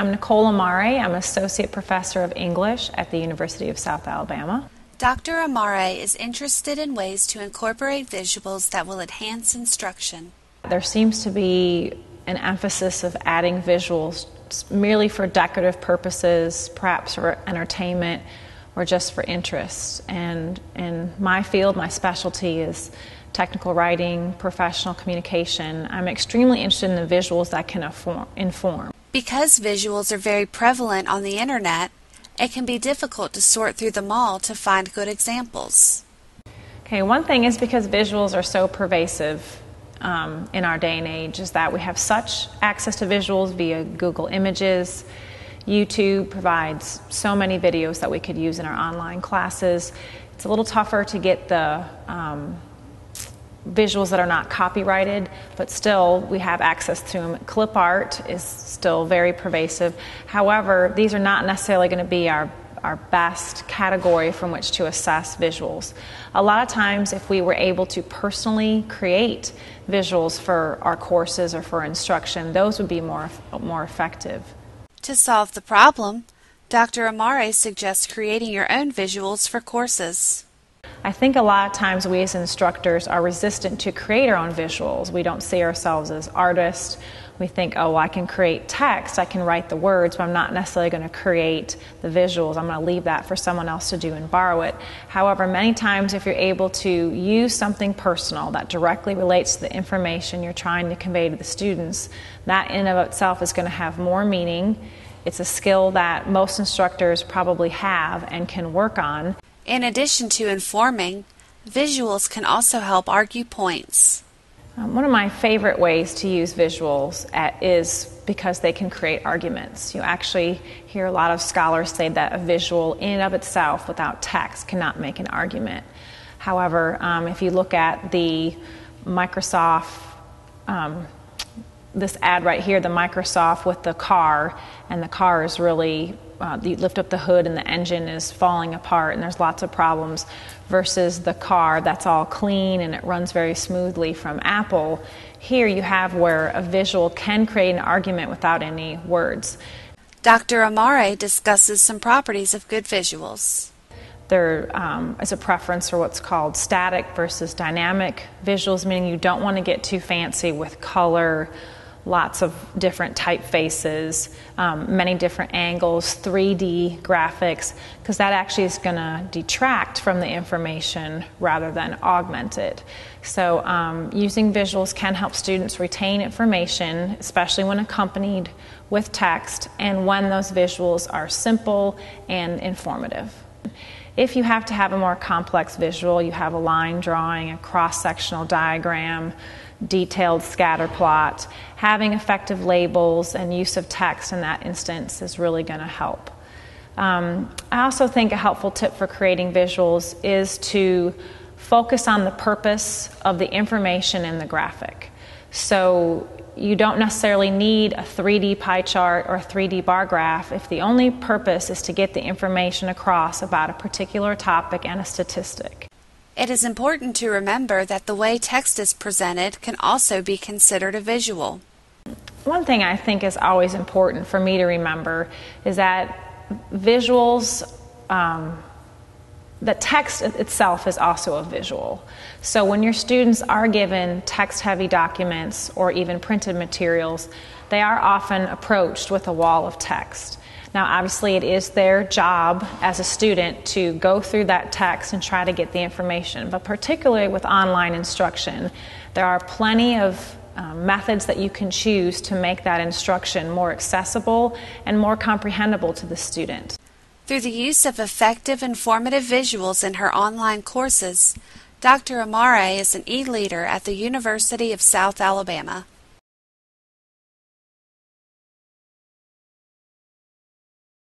I'm Nicole Amare. I'm Associate Professor of English at the University of South Alabama. Dr. Amare is interested in ways to incorporate visuals that will enhance instruction. There seems to be an emphasis of adding visuals merely for decorative purposes, perhaps for entertainment, or just for interest. And in my field, my specialty is technical writing, professional communication. I'm extremely interested in the visuals that can inform. Because visuals are very prevalent on the internet, it can be difficult to sort through them all to find good examples. Okay, one thing is because visuals are so pervasive in our day and age is that we have such access to visuals via Google Images. YouTube provides so many videos that we could use in our online classes. It's a little tougher to get the visuals that are not copyrighted, but still we have access to them. Clip art is still very pervasive. However, these are not necessarily going to be our best category from which to assess visuals. A lot of times if we were able to personally create visuals for our courses or for instruction, those would be more effective. To solve the problem, Dr. Amare suggests creating your own visuals for courses. I think a lot of times we as instructors are resistant to create our own visuals. We don't see ourselves as artists. We think, oh, well, I can create text, I can write the words, but I'm not necessarily going to create the visuals. I'm going to leave that for someone else to do and borrow it. However, many times if you're able to use something personal that directly relates to the information you're trying to convey to the students, that in and of itself is going to have more meaning. It's a skill that most instructors probably have and can work on. In addition to informing, visuals can also help argue points. One of my favorite ways to use visuals is because they can create arguments. You actually hear a lot of scholars say that a visual in and of itself without text cannot make an argument. However, if you look at the Microsoft, this ad right here, the Microsoft with the car, and the car is really, you lift up the hood and the engine is falling apart and there's lots of problems, versus the car that's all clean and it runs very smoothly from Apple. Here you have where a visual can create an argument without any words. Dr. Amare discusses some properties of good visuals. There is a preference for what's called static versus dynamic visuals, meaning you don't want to get too fancy with color, lots of different typefaces, many different angles, 3D graphics, because that actually is going to detract from the information rather than augment it. So using visuals can help students retain information, especially when accompanied with text, and when those visuals are simple and informative. If you have to have a more complex visual, you have a line drawing, a cross-sectional diagram, detailed scatter plot, having effective labels and use of text in that instance is really going to help. I also think a helpful tip for creating visuals is to focus on the purpose of the information in the graphic. So you don't necessarily need a 3D pie chart or a 3D bar graph if the only purpose is to get the information across about a particular topic and a statistic. It is important to remember that the way text is presented can also be considered a visual. One thing I think is always important for me to remember is that visuals, the text itself is also a visual. So when your students are given text-heavy documents or even printed materials, they are often approached with a wall of text. Now, obviously, it is their job as a student to go through that text and try to get the information. But particularly with online instruction, there are plenty of methods that you can choose to make that instruction more accessible and more comprehensible to the student. Through the use of effective, informative visuals in her online courses, Dr. Amare is an e-leader at the University of South Alabama.